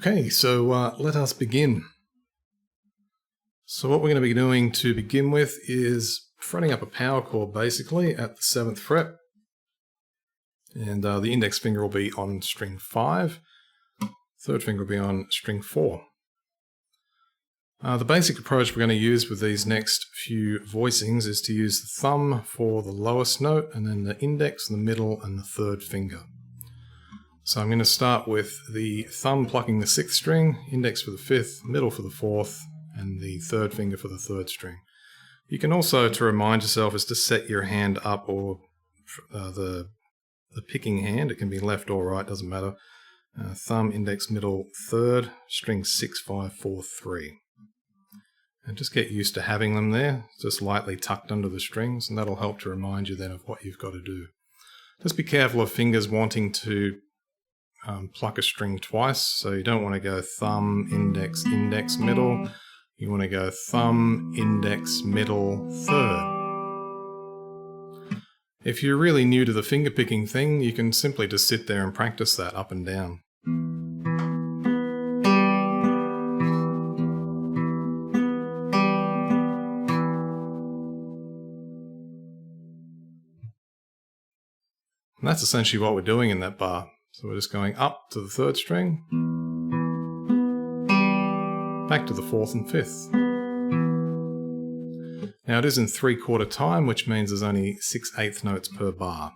Okay, so let us begin. So what we're going to be doing to begin with is fretting up a power chord basically at the 7th fret. And the index finger will be on string 5, third finger will be on string 4. The basic approach we're going to use with these next few voicings is to use the thumb for the lowest note and then the index, the middle and the third finger. So I'm going to start with the thumb plucking the 6th string, index for the 5th, middle for the 4th, and the third finger for the 3rd string. You can also, to remind yourself, is to set your hand up, or the picking hand. It can be left or right, doesn't matter. Thumb, index, middle, 3rd, string 6, 5, 4, 3. And just get used to having them there, just lightly tucked under the strings, and that'll help to remind you then of what you've got to do. Just be careful of fingers wanting to pluck a string twice, so you don't want to go thumb, index, index, middle. You want to go thumb, index, middle, 3rd. If you're really new to the finger picking thing, you can simply just sit there and practice that up and down. And that's essentially what we're doing in that bar. So we're just going up to the 3rd string, back to the 4th and 5th. Now it is in 3/4 time, which means there's only 6/8 notes per bar.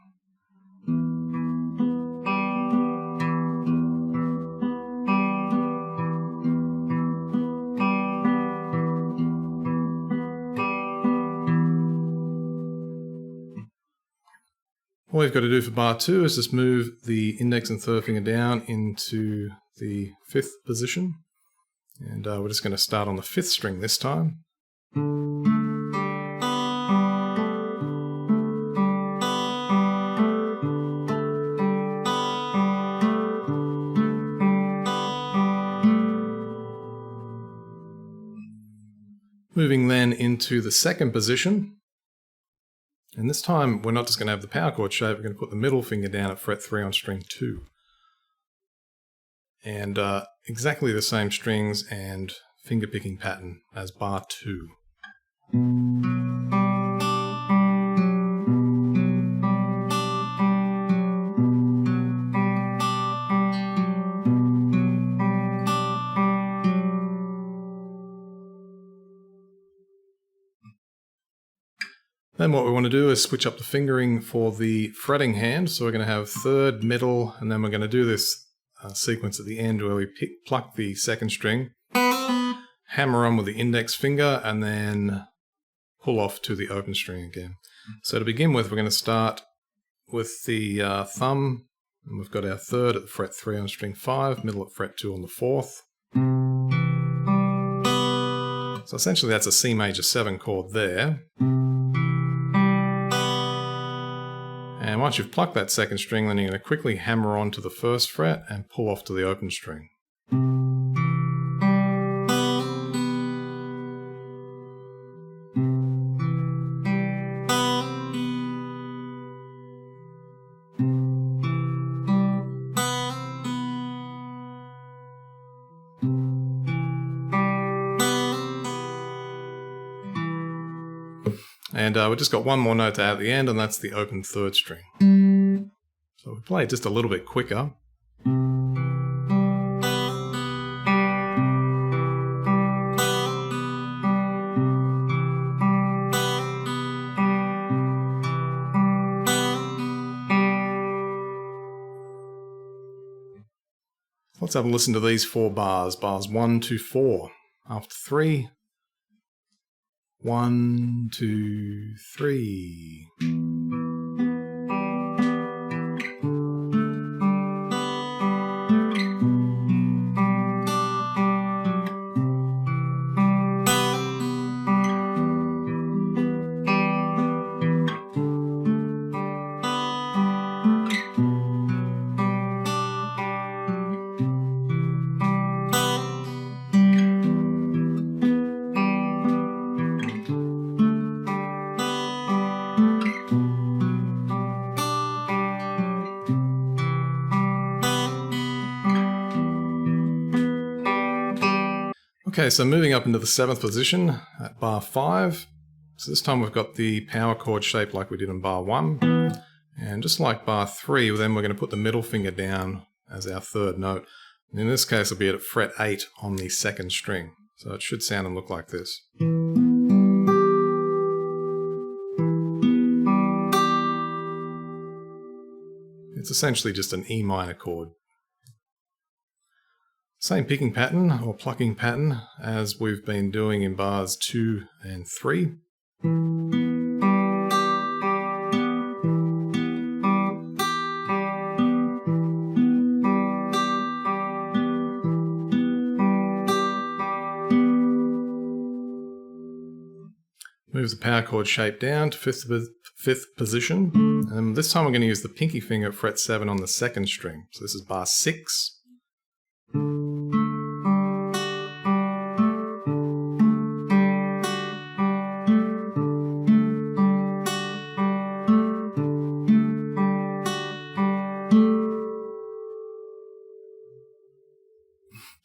All we've got to do for bar 2 is just move the index and 3rd finger down into the 5th position. And we're just going to start on the 5th string this time. Moving then into the 2nd position. And this time we're not just going to have the power chord shape, we're going to put the middle finger down at fret 3 on string 2. And exactly the same strings and finger picking pattern as bar 2. Then what we want to do is switch up the fingering for the fretting hand. So we're going to have 3rd, middle, and then we're going to do this sequence at the end where we pluck the 2nd string, hammer on with the index finger, and then pull off to the open string again. So to begin with, we're going to start with the thumb, and we've got our 3rd at fret 3 on string 5, middle at fret 2 on the 4th. So essentially that's a C major 7 chord there. And once you've plucked that 2nd string, then you're going to quickly hammer on to the 1st fret and pull off to the open string. And we've just got one more note to add at the end, and that's the open 3rd string. So we play it just a little bit quicker. Let's have a listen to these 4 bars, bars 1 to 4. After 3. 1, 2, 3. Okay, so moving up into the 7th position at bar 5. So this time we've got the power chord shape like we did in bar 1. And just like bar 3, then we're going to put the middle finger down as our 3rd note. And in this case, it'll be at fret 8 on the 2nd string. So it should sound and look like this. It's essentially just an E minor chord. Same picking pattern or plucking pattern as we've been doing in bars 2 and 3. Move the power chord shape down to 5th position. And this time we're going to use the pinky finger at fret 7 on the 2nd string. So this is bar 6.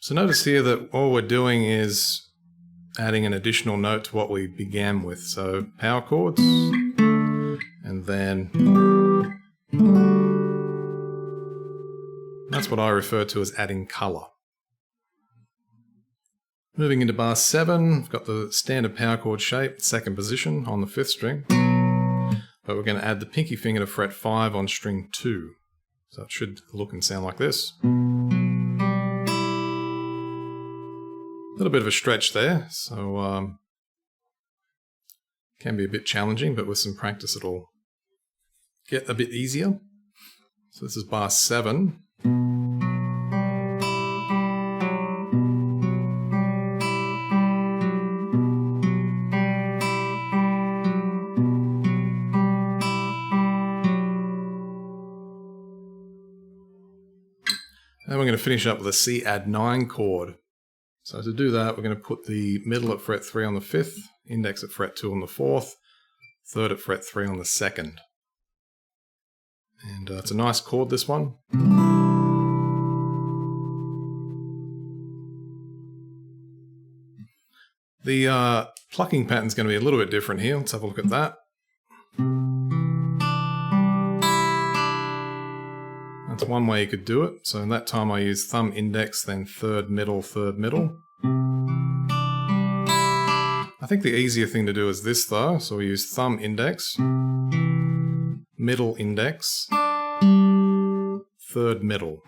So notice here that all we're doing is adding an additional note to what we began with. So power chords, and then that's what I refer to as adding colour. Moving into bar 7, we've got the standard power chord shape, 2nd position on the 5th string. But we're going to add the pinky finger to fret 5 on string 2. So it should look and sound like this. A little bit of a stretch there, so can be a bit challenging, but with some practice it'll get a bit easier. So this is bar 7. And we're going to finish up with a C add 9 chord. So to do that, we're going to put the middle at fret 3 on the 5th, index at fret 2 on the 4th, 3rd at fret 3 on the 2nd. And it's a nice chord, this one. The plucking pattern is going to be a little bit different here. Let's have a look at that. That's one way you could do it. So in that time I use thumb index, then 3rd middle, 3rd middle. I think the easier thing to do is this though. So we use thumb index, middle index, 3rd middle.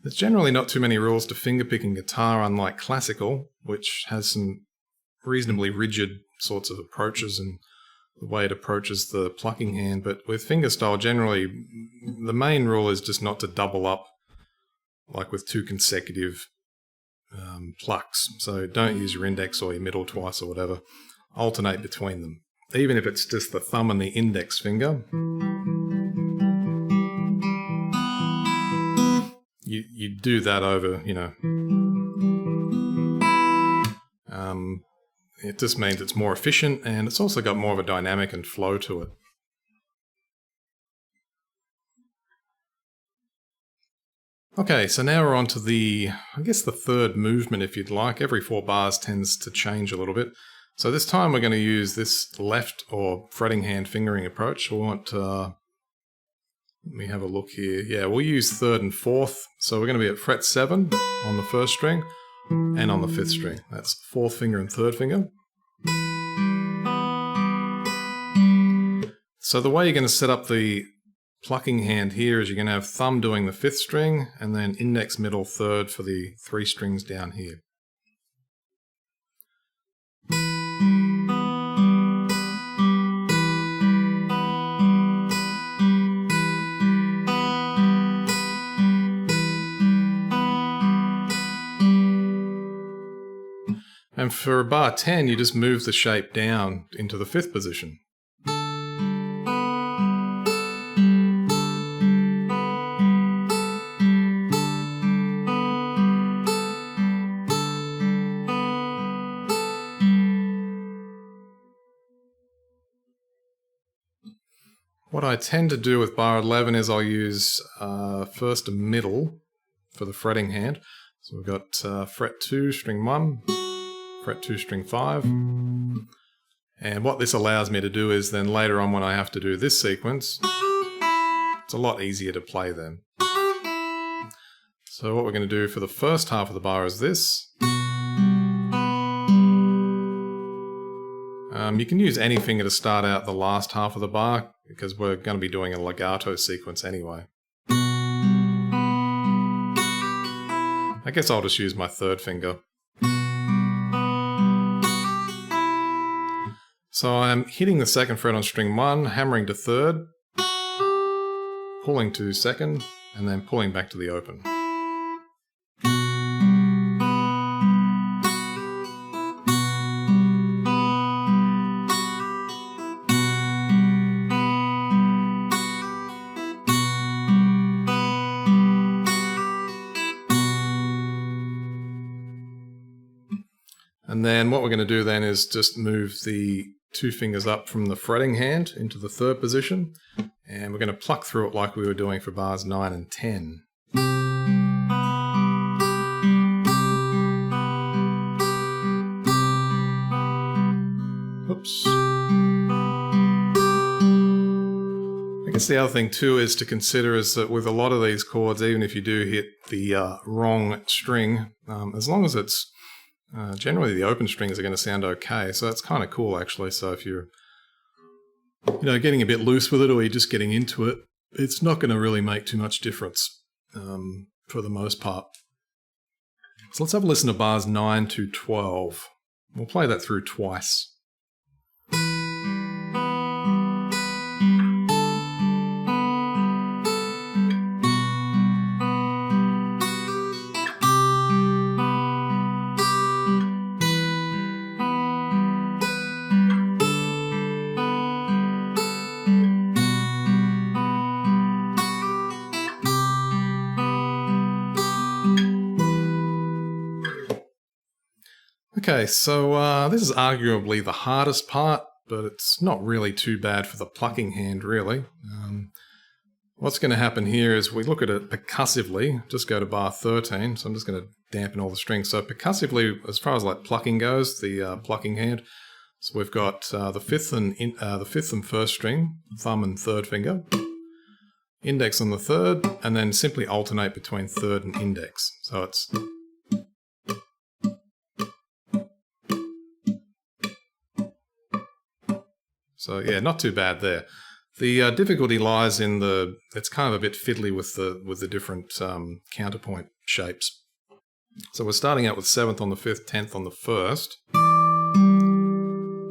There's generally not too many rules to fingerpicking guitar, unlike classical, which has some reasonably rigid sorts of approaches and the way it approaches the plucking hand. But with fingerstyle, generally, the main rule is just not to double up, like with 2 consecutive plucks. So don't use your index or your middle twice or whatever. Alternate between them. Even if it's just the thumb and the index finger. You do that over, you know. It just means it's more efficient, and it's also got more of a dynamic and flow to it. Okay, so now we're on to the, I guess the 3rd movement, if you'd like. Every 4 bars tends to change a little bit. So this time we're going to use this left or fretting hand fingering approach. We want, let me have a look here. Yeah, we'll use 3rd and 4th. So we're going to be at fret 7 on the 1st string and on the 5th string. That's 4th finger and 3rd finger. So the way you're going to set up the plucking hand here is you're going to have thumb doing the 5th string and then index, middle, 3rd for the 3 strings down here. And for bar 10, you just move the shape down into the 5th position. What I tend to do with bar 11 is I'll use first a middle for the fretting hand. So we've got fret 2, string 1, fret 2, string 5. And what this allows me to do is then later on when I have to do this sequence, it's a lot easier to play then. So what we're going to do for the first half of the bar is this. You can use any finger to start out the last half of the bar because we're going to be doing a legato sequence anyway. I guess I'll just use my third finger. So I'm hitting the second fret on string 1, hammering to third, pulling to second, and then pulling back to the open. And then what we're going to do then is just move the 2 fingers up from the fretting hand into the third position, and we're going to pluck through it like we were doing for bars 9 and 10. Oops. I guess the other thing too is to consider is that with a lot of these chords, even if you do hit the wrong string, as long as it's generally the open strings are going to sound okay, so that's kind of cool actually. So if you're getting a bit loose with it or you're just getting into it, it's not going to really make too much difference for the most part. So let's have a listen to bars 9 to 12. We'll play that through twice. Okay, so this is arguably the hardest part, but it's not really too bad for the plucking hand, really. What's going to happen here is we look at it percussively, just go to bar 13, so I'm just going to dampen all the strings. So percussively, as far as like plucking goes, the plucking hand, so we've got the fifth and first string, thumb and third finger, index on the third, and then simply alternate between third and index. So it's... So yeah, not too bad there. The difficulty lies in it's kind of a bit fiddly with the different counterpoint shapes. So we're starting out with 7th on the 5th, 10th on the 1st.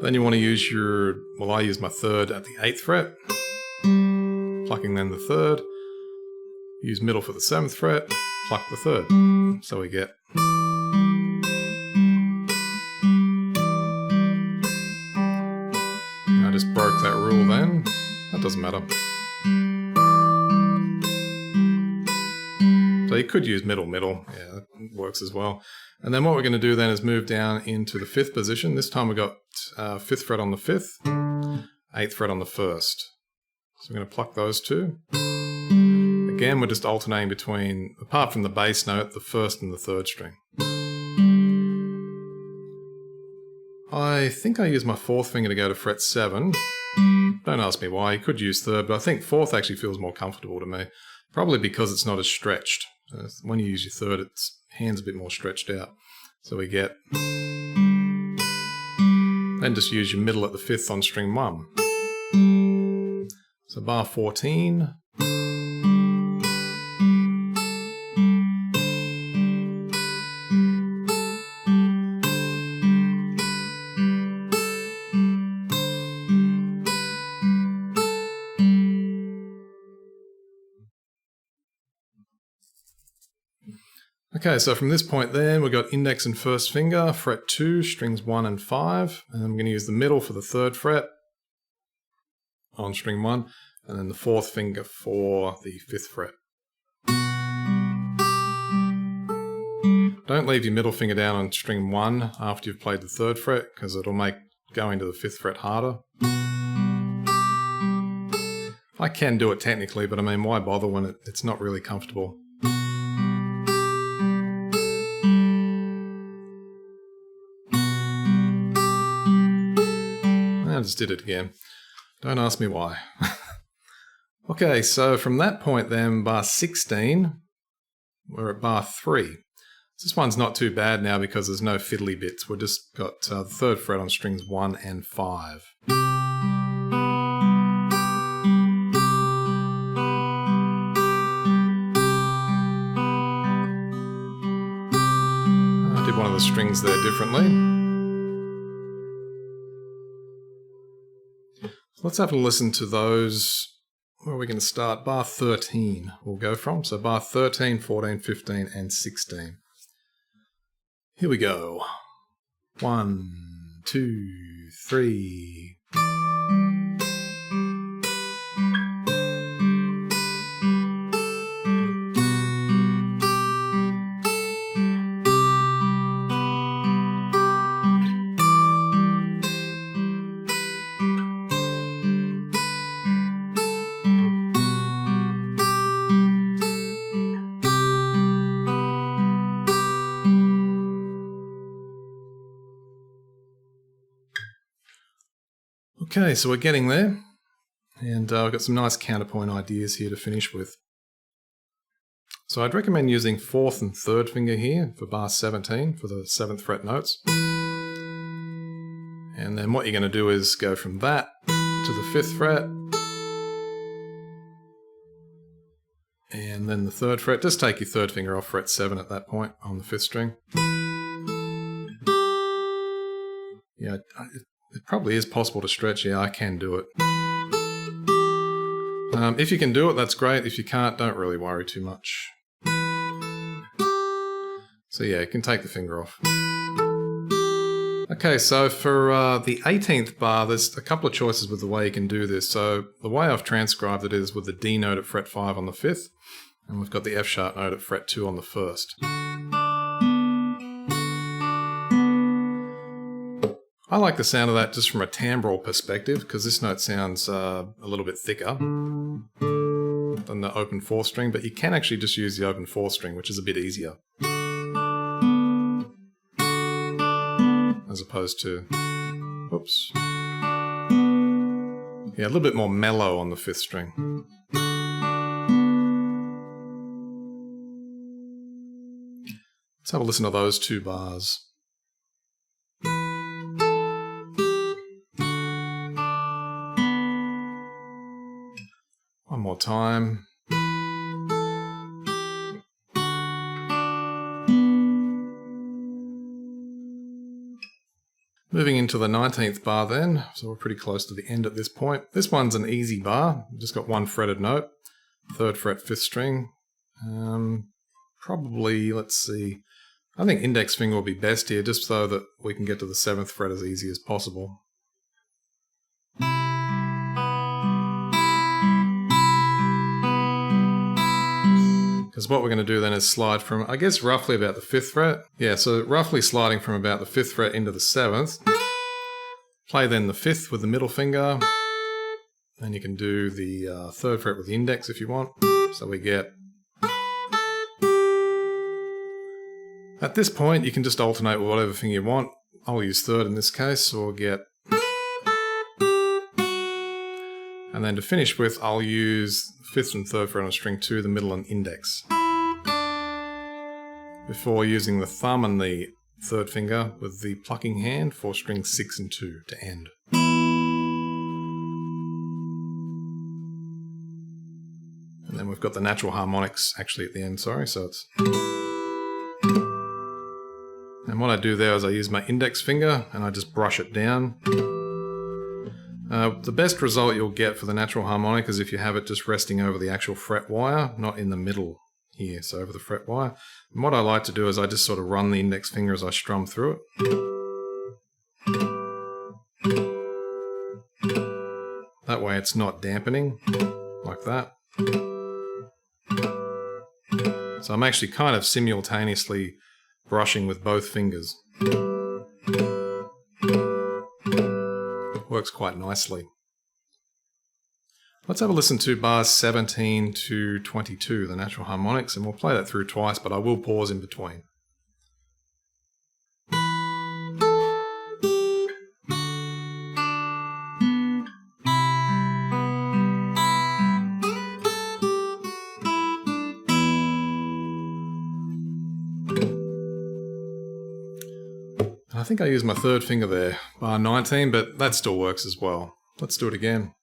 Then you want to use I use my third at the 8th fret, plucking then the third, use middle for the 7th fret, pluck the third. So we get... I just broke that rule then. That doesn't matter. So you could use middle. Yeah, that works as well. And then what we're going to do then is move down into the 5th position. This time we've got 5th fret on the 5th, 8th fret on the 1st. So we're going to pluck those two. Again, we're just alternating between, apart from the bass note, the 1st and the 3rd string. I think I use my 4th finger to go to fret 7. Don't ask me why, you could use 3rd, but I think 4th actually feels more comfortable to me. Probably because it's not as stretched. When you use your 3rd, its hand's a bit more stretched out. So we get... Then just use your middle at the 5th on string 1. So bar 14... Okay, so from this point then, we've got index and first finger, fret 2, strings 1 and 5, and I'm going to use the middle for the 3rd fret on string 1, and then the 4th finger for the 5th fret. Don't leave your middle finger down on string 1 after you've played the 3rd fret, because it'll make going to the 5th fret harder. I can do it technically, but I mean, why bother when it's not really comfortable? I just did it again. Don't ask me why. Okay, so from that point then, bar 16, we're at bar 3. This one's not too bad now because there's no fiddly bits. We've just got the 3rd fret on strings 1 and 5. I did one of the strings there differently. Let's have a listen to those. Where are we going to start? Bar 13 we'll go from. So bar 13, 14, 15 and 16. Here we go. 1, 2, 3. Okay, so we're getting there, and I've got some nice counterpoint ideas here to finish with. So I'd recommend using 4th and 3rd finger here for bar 17 for the 7th fret notes. And then what you're going to do is go from that to the 5th fret, and then the 3rd fret. Just take your 3rd finger off fret 7 at that point on the 5th string. Yeah, it probably is possible to stretch. Yeah, I can do it. If you can do it, that's great. If you can't, don't really worry too much. So yeah, you can take the finger off. Okay, so for the 18th bar, there's a couple of choices with the way you can do this. So the way I've transcribed it is with the D note at fret 5 on the 5th, and we've got the F sharp note at fret 2 on the 1st. I like the sound of that just from a timbral perspective, because this note sounds a little bit thicker than the open 4th string, but you can actually just use the open 4th string, which is a bit easier. As opposed to, oops. Yeah, a little bit more mellow on the 5th string. Let's have a listen to those 2 bars. One more time. Moving into the 19th bar then, so we're pretty close to the end at this point. This one's an easy bar, just got 1 fretted note, 3rd fret, 5th string. Probably, let's see, I think index finger will be best here, just so that we can get to the 7th fret as easy as possible. Because what we're going to do then is slide from, I guess, roughly about the 5th fret. Yeah, so roughly sliding from about the 5th fret into the 7th. Play then the 5th with the middle finger. Then you can do the 3rd fret with the index if you want. So we get... At this point, you can just alternate with whatever finger you want. I'll use 3rd in this case, so we'll get... And then to finish with, I'll use 5th and 3rd fret on string 2, the middle and index. Before using the thumb and the 3rd finger with the plucking hand for strings 6 and 2 to end. And then we've got the natural harmonics actually at the end, sorry, so it's... And what I do there is I use my index finger and I just brush it down. The best result you'll get for the natural harmonic is if you have it just resting over the actual fret wire, not in the middle here, so over the fret wire. And what I like to do is I just sort of run the index finger as I strum through it. That way it's not dampening, like that. So I'm actually kind of simultaneously brushing with both fingers. Works quite nicely. Let's have a listen to bars 17 to 22, the natural harmonics, and we'll play that through twice, but I will pause in between. I think I used my third finger there, bar 19, but that still works as well. Let's do it again.